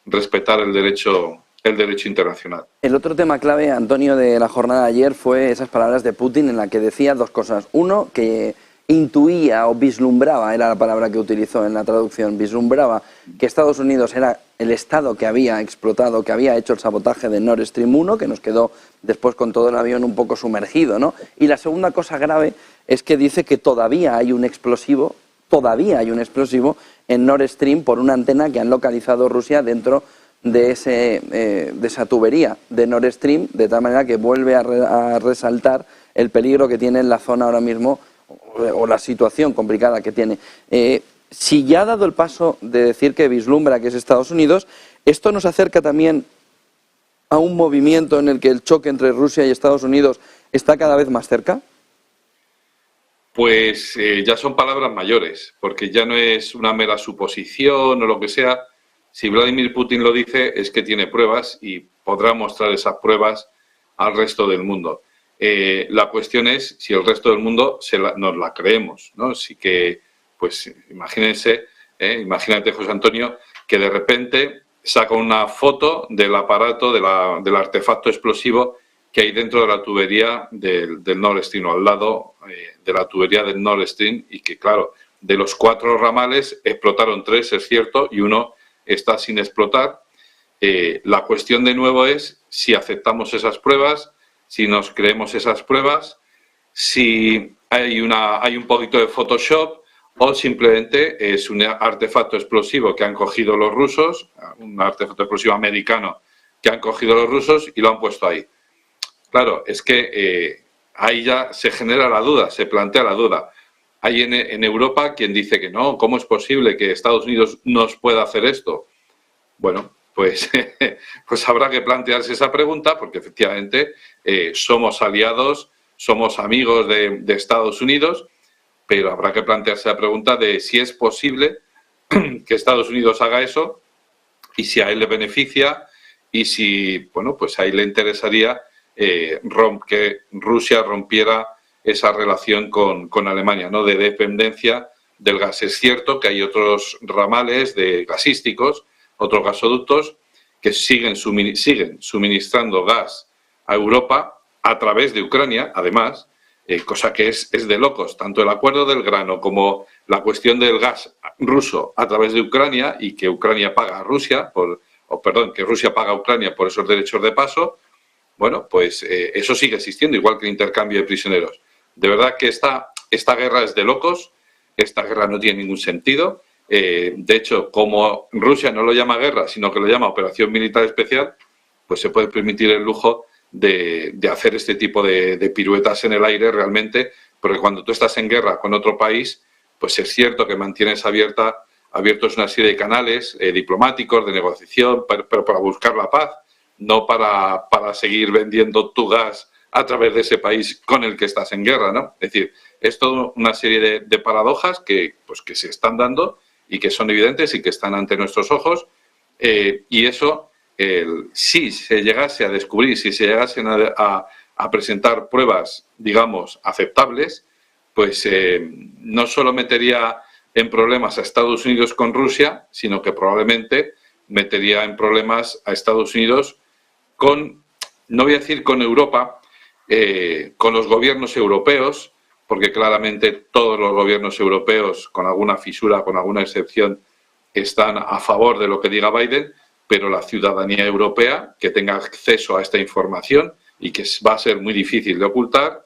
respetar el derecho internacional. El otro tema clave, Antonio, de la jornada de ayer fue esas palabras de Putin en la que decía dos cosas. Uno, que intuía o vislumbraba, era la palabra que utilizó en la traducción, vislumbraba que Estados Unidos era el Estado que había explotado, que había hecho el sabotaje de Nord Stream 1, que nos quedó después con todo el avión un poco sumergido, ¿no? Y la segunda cosa grave es que dice que todavía hay un explosivo en Nord Stream por una antena que han localizado Rusia dentro de esa tubería de Nord Stream, de tal manera que vuelve a resaltar el peligro que tiene en la zona ahora mismo o la situación complicada que tiene. Si ya ha dado el paso de decir que vislumbra que es Estados Unidos, ¿esto nos acerca también a un movimiento en el que el choque entre Rusia y Estados Unidos está cada vez más cerca? Pues ya son palabras mayores, porque ya no es una mera suposición o lo que sea. Si Vladimir Putin lo dice, es que tiene pruebas y podrá mostrar esas pruebas al resto del mundo. La cuestión es si el resto del mundo nos la creemos, ¿no? Así que, pues imagínate, José Antonio, que de repente saca una foto del aparato, del artefacto explosivo que hay dentro de la tubería del Nord Stream, o al lado de la tubería del Nord Stream, y que, claro, de los 4 ramales explotaron 3, es cierto, y uno está sin explotar. La cuestión de nuevo es si aceptamos esas pruebas, si nos creemos esas pruebas, si hay un poquito de Photoshop o simplemente es un artefacto explosivo que han cogido los rusos, un artefacto explosivo americano que han cogido los rusos y lo han puesto ahí. Claro, es que ahí ya se genera la duda, se plantea la duda. Hay en Europa quien dice que no, ¿cómo es posible que Estados Unidos nos pueda hacer esto? Bueno, pues habrá que plantearse esa pregunta porque efectivamente somos aliados, somos amigos de Estados Unidos, pero habrá que plantearse la pregunta de si es posible que Estados Unidos haga eso y si a él le beneficia y si, bueno, pues a él le interesaría que Rusia rompiera esa relación con Alemania, ¿no? De dependencia del gas. Es cierto que hay otros ramales gasísticos, otros gasoductos que siguen suministrando gas a Europa a través de Ucrania, además, cosa que es de locos, tanto el acuerdo del grano como la cuestión del gas ruso a través de Ucrania y que Ucrania paga a Rusia, que Rusia paga a Ucrania por esos derechos de paso. Bueno, pues eso sigue existiendo, igual que el intercambio de prisioneros. De verdad que esta guerra es de locos, esta guerra no tiene ningún sentido. De hecho, como Rusia no lo llama guerra, sino que lo llama operación militar especial, pues se puede permitir el lujo de hacer este tipo de piruetas en el aire realmente, porque cuando tú estás en guerra con otro país, pues es cierto que mantienes abiertos una serie de canales diplomáticos, de negociación, pero para buscar la paz, no para seguir vendiendo tu gas a través de ese país con el que estás en guerra, ¿no? Es decir, es toda una serie de paradojas que se están dando y que son evidentes y que están ante nuestros ojos, y eso, si se llegase a descubrir, si se llegasen a presentar pruebas, digamos, aceptables, pues no solo metería en problemas a Estados Unidos con Rusia, sino que probablemente metería en problemas a Estados Unidos no voy a decir con Europa, con los gobiernos europeos, porque claramente todos los gobiernos europeos, con alguna fisura, con alguna excepción, están a favor de lo que diga Biden, pero la ciudadanía europea que tenga acceso a esta información y que va a ser muy difícil de ocultar,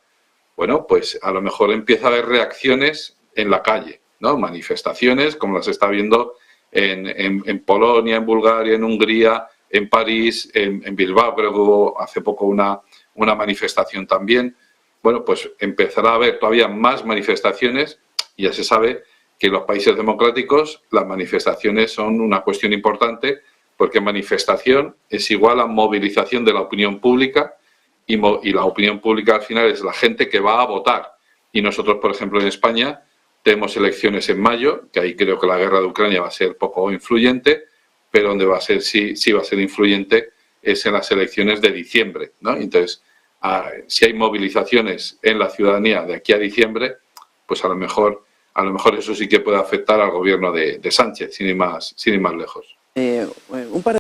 bueno, pues a lo mejor empieza a haber reacciones en la calle, ¿no? Manifestaciones como las está viendo en Polonia, en Bulgaria, en Hungría, en París, en Bilbao, creo que hubo hace poco una manifestación también. Bueno, pues empezará a haber todavía más manifestaciones y ya se sabe que en los países democráticos las manifestaciones son una cuestión importante porque manifestación es igual a movilización de la opinión pública y la opinión pública al final es la gente que va a votar. Y nosotros, por ejemplo, en España tenemos elecciones en mayo, que ahí creo que la guerra de Ucrania va a ser poco influyente, pero donde va a ser sí va a ser influyente es en las elecciones de diciembre, ¿no? Entonces, si hay movilizaciones en la ciudadanía de aquí a diciembre, pues a lo mejor eso sí que puede afectar al gobierno de Sánchez, sin ir más lejos. Un par